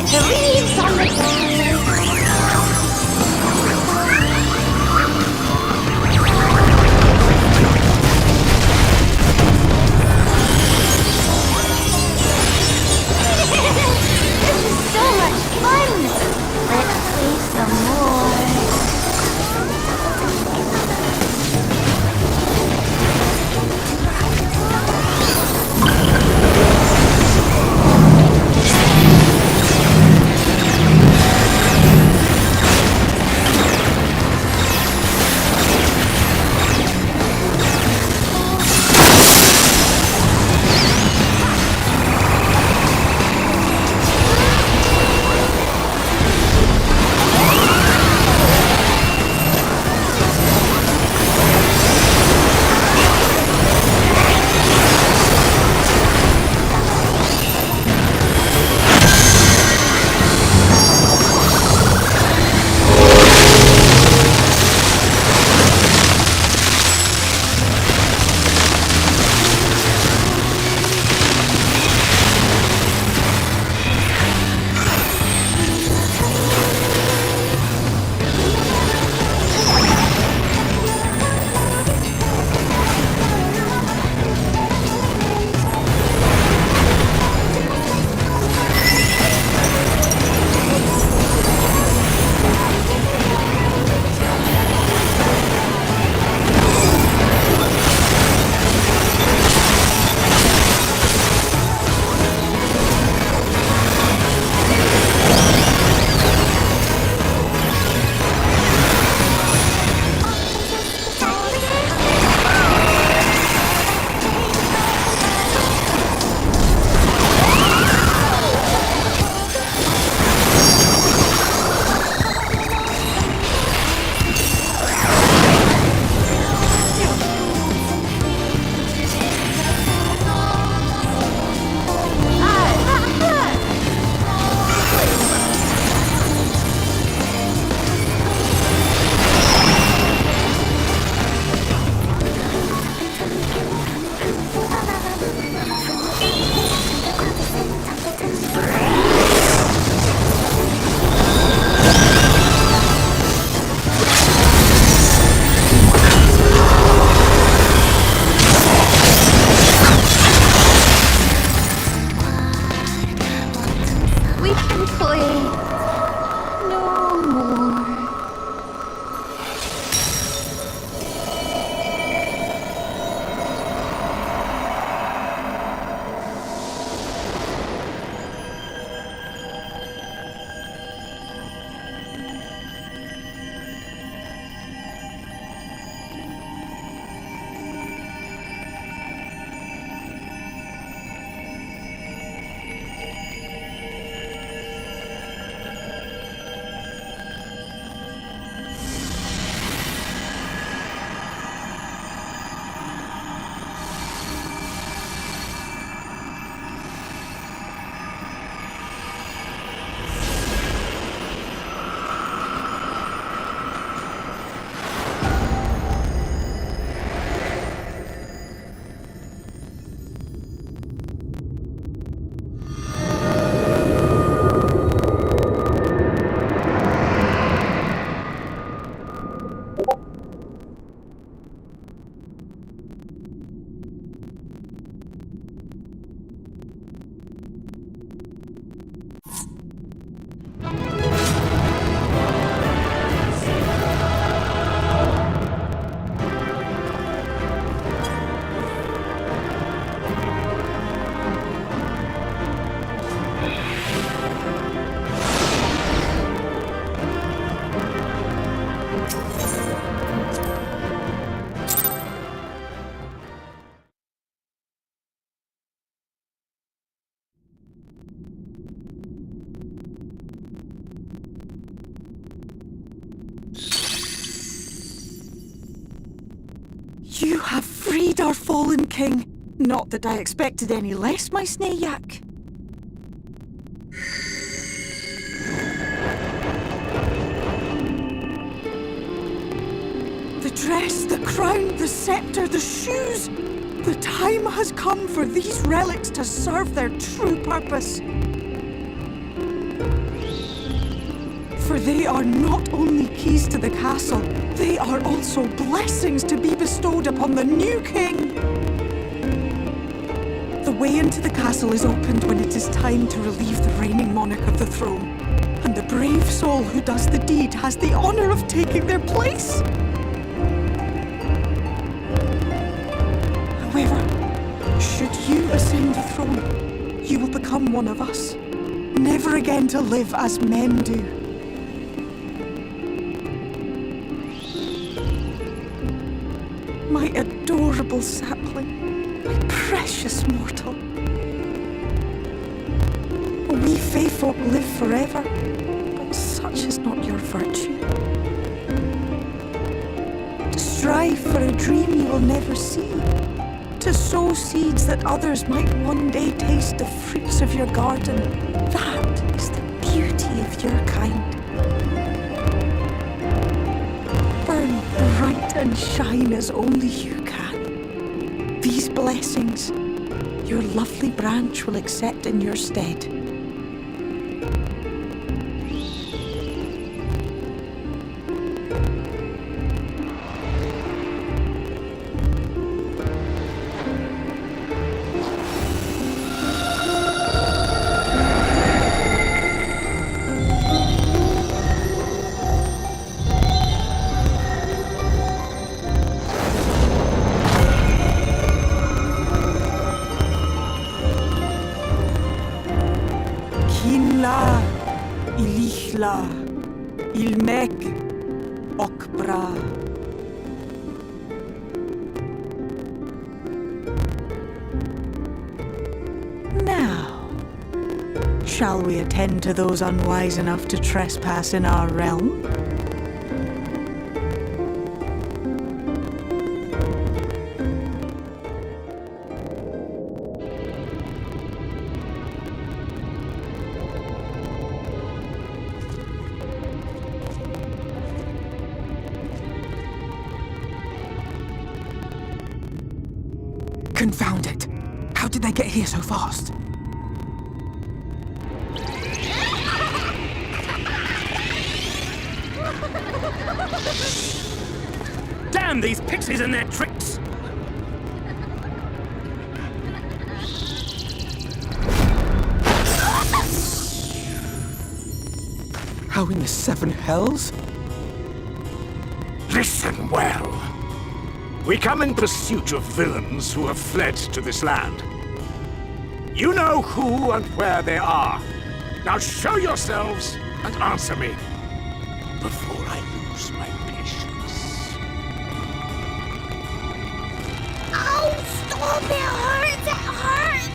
like the leaves on the ground. This is so much fun! Let's play some more. You have freed our fallen king. Not that I expected any less, my Snayak. The dress, the crown, the scepter, the shoes. The time has come for these relics to serve their true purpose. For they are not only keys to the castle, they are also blessings to be bestowed upon the new king. The way into the castle is opened when it is time to relieve the reigning monarch of the throne. And the brave soul who does the deed has the honor of taking their place. However, should you ascend the throne, you will become one of us, never again to live as men do. My adorable sapling, my precious mortal. We Fae folk live forever, but such is not your virtue. To strive for a dream you will never see, to sow seeds that others might one day taste the fruits of your garden, that is the beauty of your kind. Burn bright and shine as only you can. These blessings, your lovely branch will accept in your stead. Kinla, Ilichla, Ilmek, Okbra. Now, shall we attend to those unwise enough to trespass in our realm? Confound it! How did they get here so fast? Damn these pixies and their tricks! How in the seven hells? Listen well. We come in pursuit of villains who have fled to this land. You know who and where they are. Now show yourselves and answer me before I lose my patience. Oh, stop! It hurts! It hurts!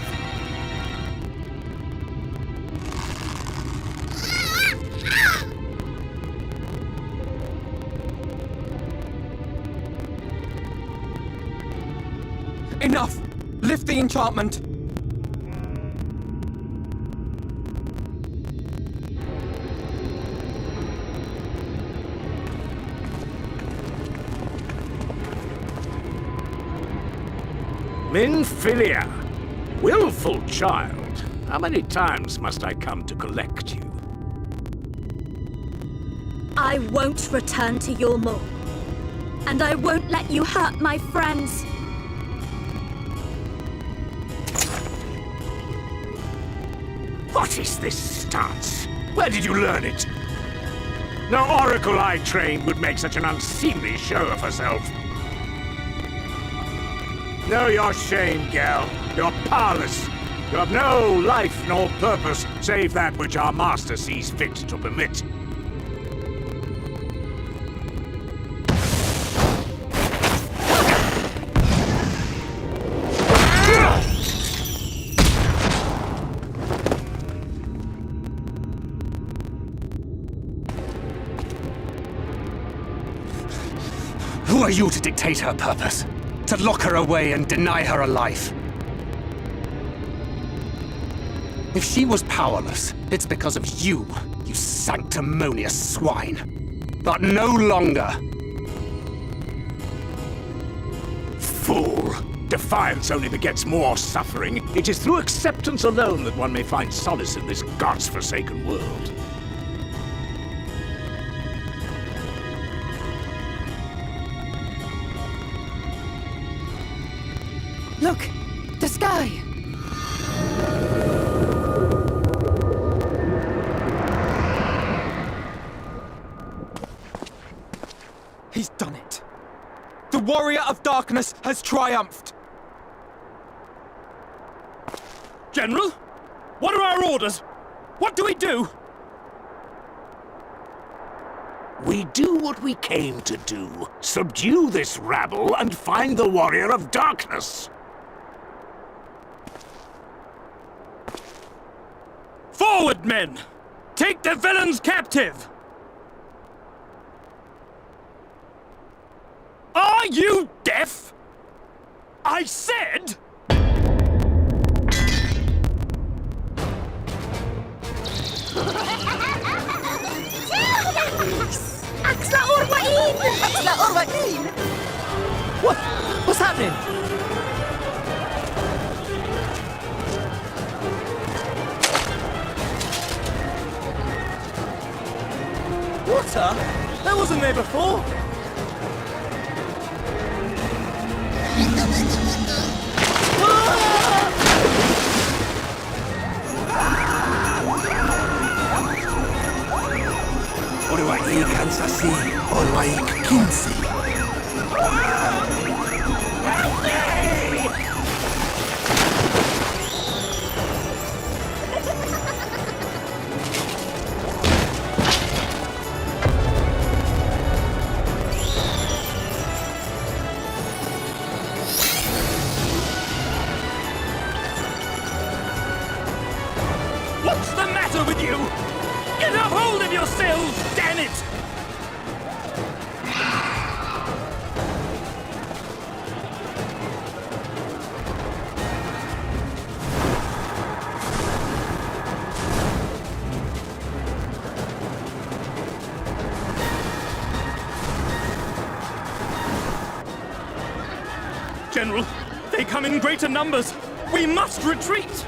Enough! Lift the enchantment! Minfilia, willful child, how many times must I come to collect you? I won't return to your mall. And I won't let you hurt my friends. What is this stance? Where did you learn it? No oracle I trained would make such an unseemly show of herself. Know your shame, gal. You're powerless. You have no life nor purpose, save that which our master sees fit to permit. Who are you to dictate her purpose? To lock her away and deny her a life? If she was powerless, it's because of you, you sanctimonious swine. But no longer. Fool! Defiance only begets more suffering. It is through acceptance alone that one may find solace in this god's-forsaken world. Look! The sky! He's done it. The Warrior of Darkness has triumphed. General? What are our orders? What do we do? We do what we came to do. Subdue this rabble and find the Warrior of Darkness. Forward, men! Take the villains captive! Are you deaf? I said... What's happening? Water? That wasn't there before. Kansas o like 15. What's the matter with you? Get a hold of yourselves, damn it! General, they come in greater numbers. We must retreat!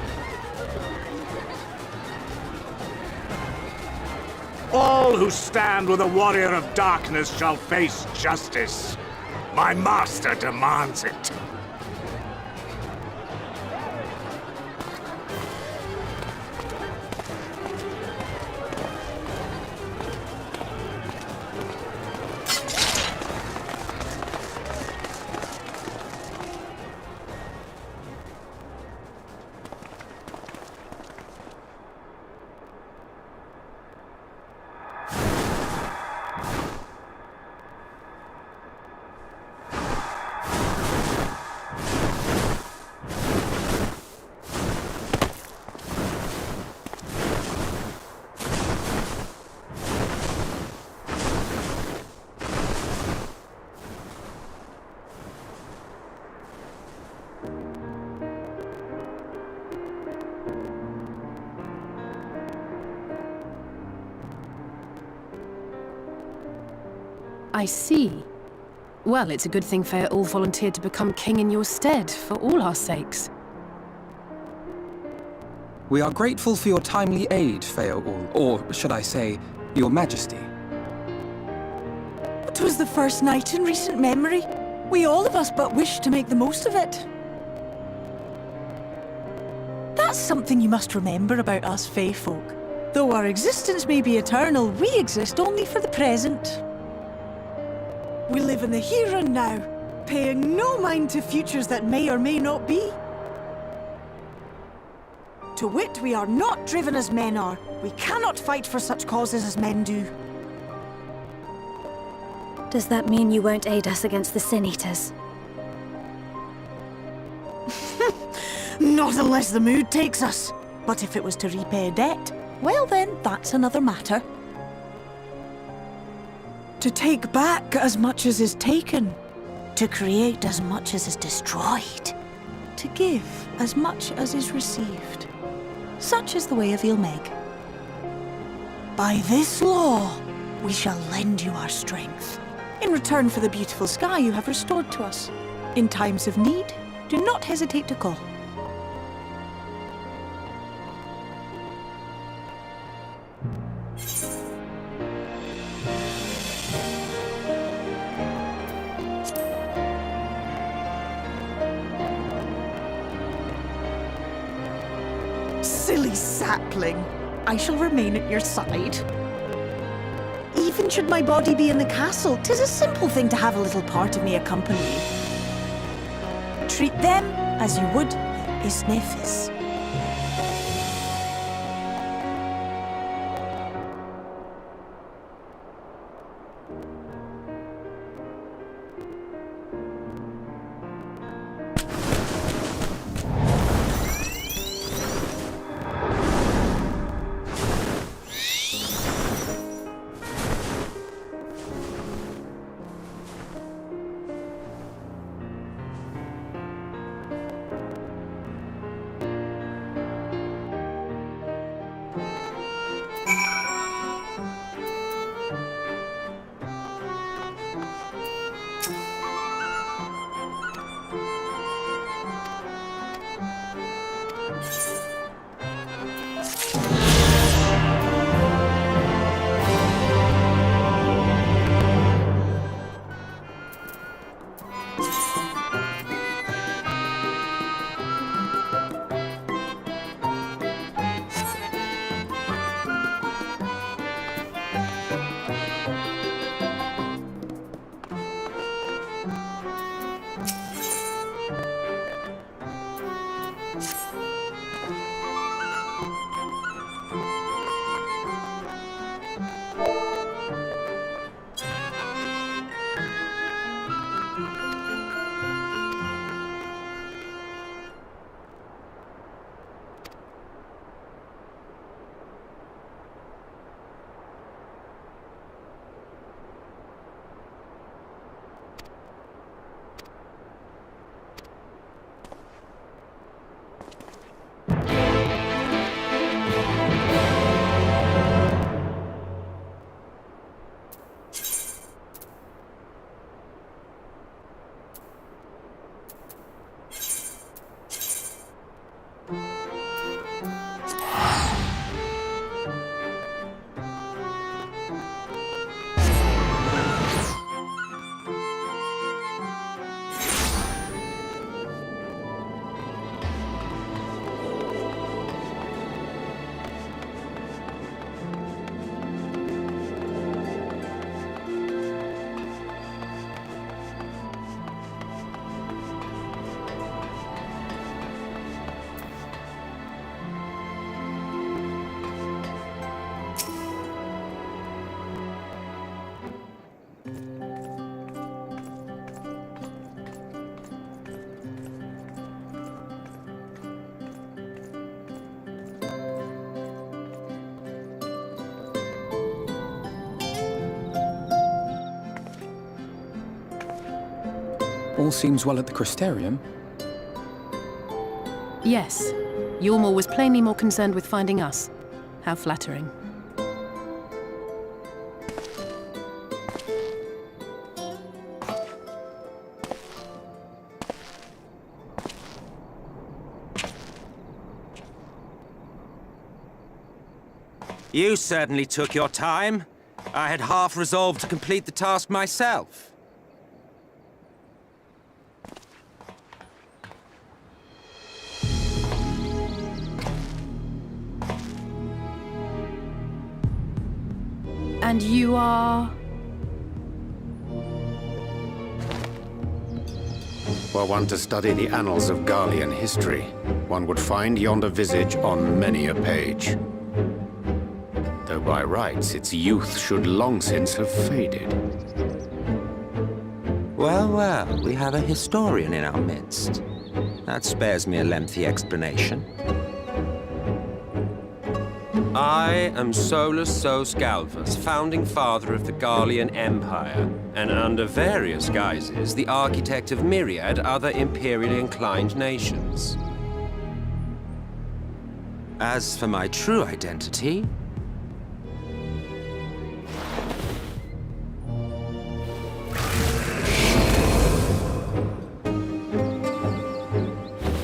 All who stand with a warrior of darkness shall face justice. My master demands it. I see. Well, it's a good thing Fea all volunteered to become king in your stead, for all our sakes. We are grateful for your timely aid, Feaul, or should I say, your majesty. It was the first night in recent memory. We all of us but wished to make the most of it. That's something you must remember about us Fae folk. Though our existence may be eternal, we exist only for the present. We live in the here and now, paying no mind to futures that may or may not be. To wit, we are not driven as men are. We cannot fight for such causes as men do. Does that mean you won't aid us against the Sin Eaters? Not unless the mood takes us. But if it was to repay a debt, well then, that's another matter. To take back as much as is taken. To create as much as is destroyed. To give as much as is received. Such is the way of Ilmeg. By this law, we shall lend you our strength. In return for the beautiful sky you have restored to us. In times of need, do not hesitate to call. silly sapling. I shall remain at your side. Even should my body be in the castle, 'tis a simple thing to have a little part of me accompany you. Treat them as you would Isnefis. All seems well at the Crystarium. Yes. Yulmore was plainly more concerned with finding us. How flattering. You certainly took your time. I had half resolved to complete the task myself. And you are... Were one to study the annals of Garlean history, one would find yonder visage on many a page. Though by rights its youth should long since have faded. Well, well, we have a historian in our midst. That spares me a lengthy explanation. I am Solus Sos Galvus, founding father of the Garlean Empire, and under various guises, the architect of myriad other imperially inclined nations. As for my true identity,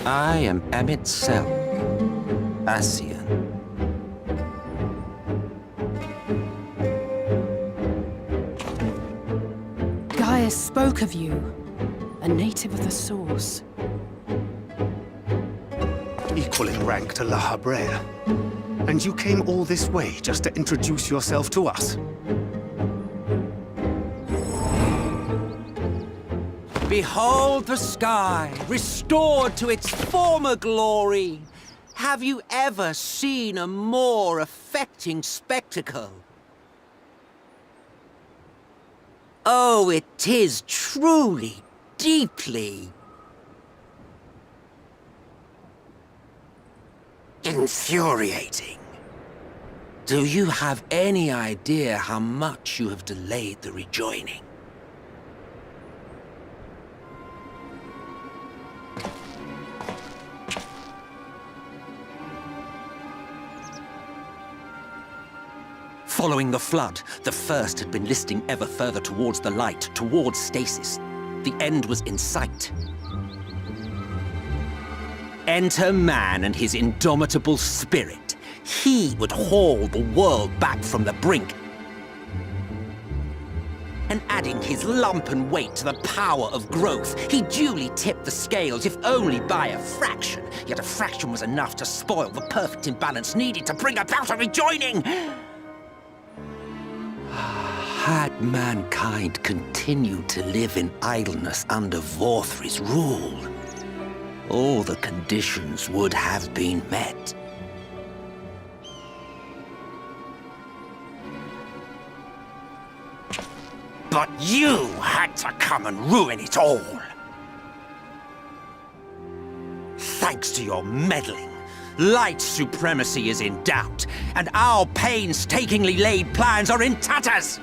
I am Emmett Sel, Asian. Gaius spoke of you, a native of the Source. equal in rank to La Habrea. And you came all this way just to introduce yourself to us? Behold the sky, restored to its former glory. Have you ever seen a more affecting spectacle? Oh, it is truly, deeply infuriating. Do you have any idea how much you have delayed the rejoining? Following the flood, the First had been listing ever further towards the light, towards stasis. The end was in sight. Enter man and his indomitable spirit. He would haul the world back from the brink. And adding his lumpen weight to the power of growth, he duly tipped the scales, if only by a fraction. Yet a fraction was enough to spoil the perfect imbalance needed to bring about a rejoining. Had mankind continued to live in idleness under Vorthri's rule, all the conditions would have been met. But you had to come and ruin it all. Thanks to your meddling, light supremacy is in doubt, and our painstakingly laid plans are in tatters!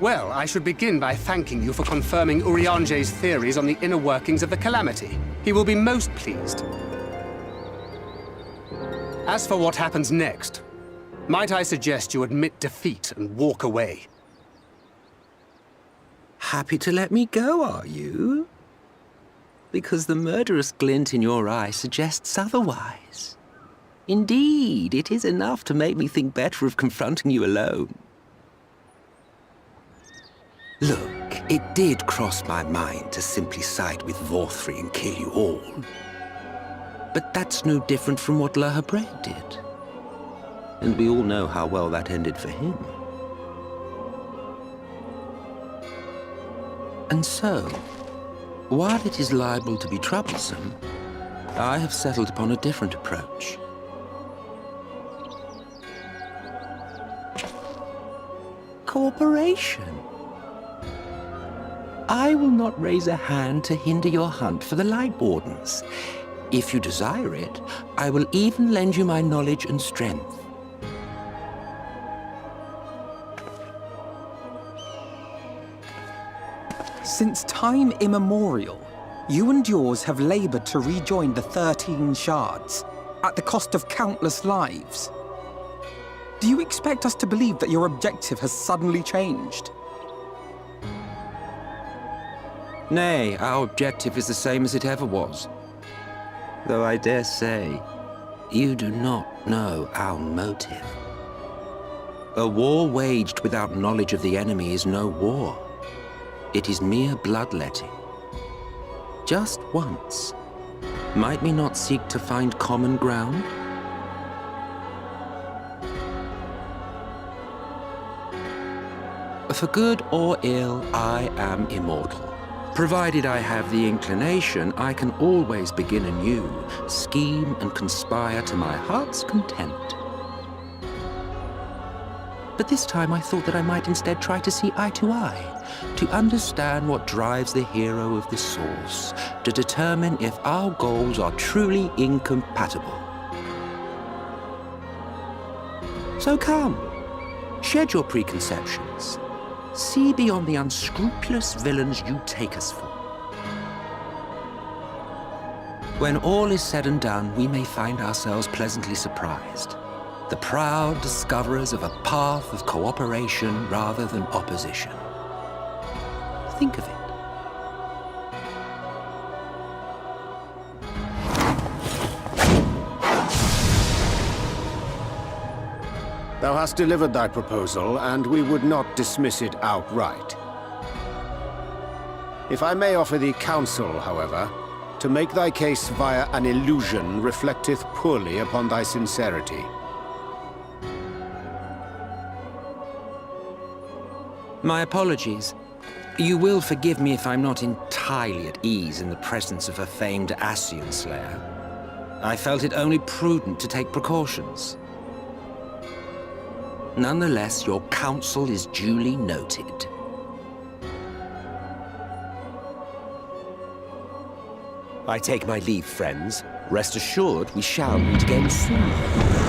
Well, I should begin by thanking you for confirming Urianger's theories on the inner workings of the Calamity. He will be most pleased. As for what happens next, might I suggest you admit defeat and walk away? Happy to let me go, are you? Because the murderous glint in your eye suggests otherwise. Indeed, it is enough to make me think better of confronting you alone. Look, it did cross my mind to simply side with Vorthri and kill you all. But that's no different from what La Habrea did. And we all know how well that ended for him. And so, while it is liable to be troublesome, I have settled upon a different approach. Cooperation. I will not raise a hand to hinder your hunt for the Light Wardens. If you desire it, I will even lend you my knowledge and strength. Since time immemorial, you and yours have labored to rejoin the 13 shards, at the cost of countless lives. Do you expect us to believe that your objective has suddenly changed? Nay, our objective is the same as it ever was. Though I dare say, You do not know our motive. a war waged without knowledge of the enemy is no war. It is mere bloodletting. Just once, might we not seek to find common ground? For good or ill, I am immortal. Provided I have the inclination, I can always begin anew, scheme and conspire to my heart's content. But this time I thought that I might instead try to see eye to eye, to understand what drives the hero of the source, to determine if our goals are truly incompatible. So come, shed your preconceptions. See beyond the unscrupulous villains you take us for. When all is said and done, we may find ourselves pleasantly surprised. The proud discoverers of a path of cooperation rather than opposition. Think of it. Thou hast delivered thy proposal, and we would not dismiss it outright. If I may offer thee counsel, however, To make thy case via an illusion reflecteth poorly upon thy sincerity. My apologies. You will forgive me if I'm not entirely at ease in the presence of a famed Ascian slayer. I felt it only prudent to take precautions. Nonetheless, your counsel is duly noted. I take my leave, friends. Rest assured, we shall meet again soon.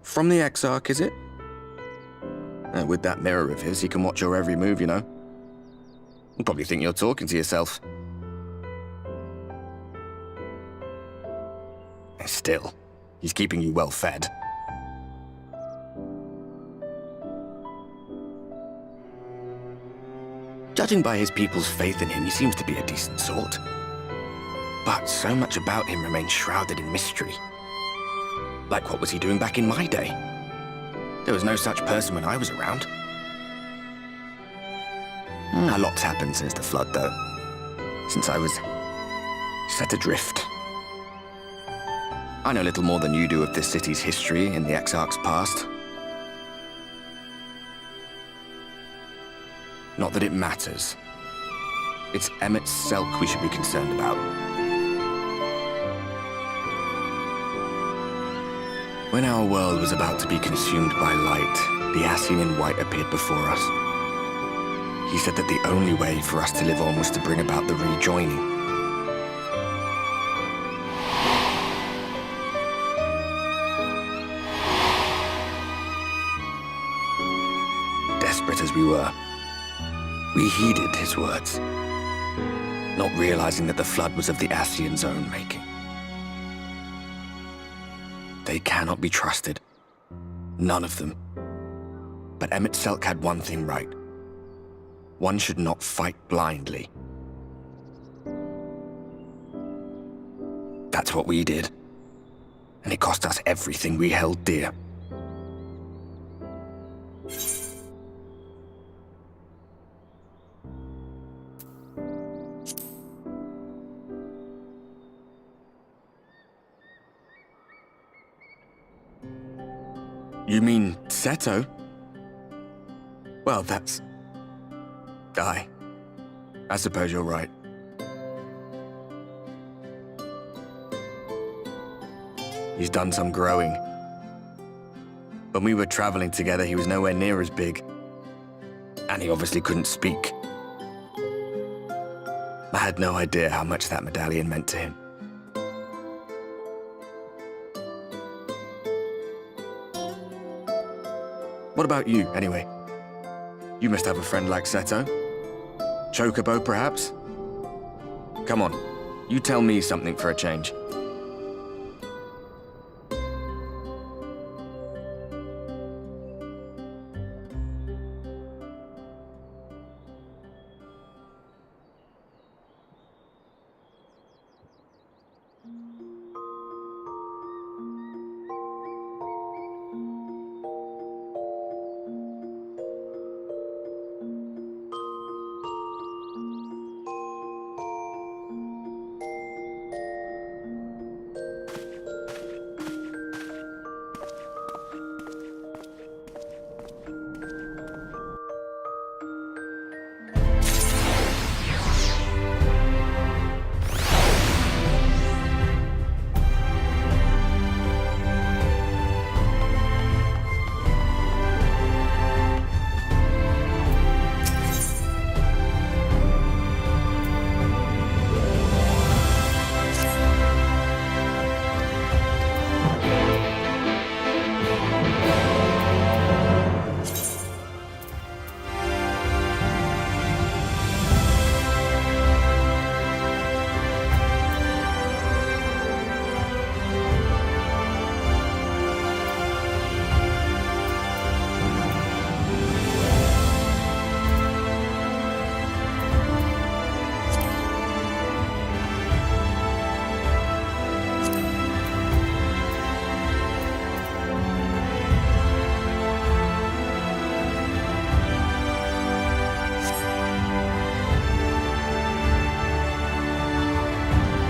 From the Exarch, is it? With that mirror of his, he can watch your every move, you know. He'll probably think you're talking to yourself. Still, he's keeping you well fed. Judging by his people's faith in him, he seems to be a decent sort. But so much about him remains shrouded in mystery. Like, what was he doing back in my day? There was no such person when I was around. A lot's happened since the flood, though. Since I was set adrift. I know little more than you do of this city's history in the Exarch's past. Not that it matters. It's Emmett Selk we should be concerned about. When our world was about to be consumed by light, the Ascian in white appeared before us. He said that the only way for us to live on was to bring about the rejoining. Desperate as we were, we heeded his words, not realizing that the flood was of the Ascian's own making. They cannot be trusted. None of them. But Emmett Selk had one thing right. One should not fight blindly. That's what we did. And it cost us everything we held dear. You mean Seto? Well, that's... I suppose you're right. He's done some growing. When we were traveling together, he was nowhere near as big. And he obviously couldn't speak. I had no idea how much that medallion meant to him. What about you, anyway? You must have a friend like Seto. Chocobo, perhaps? Come on, you tell me something for a change.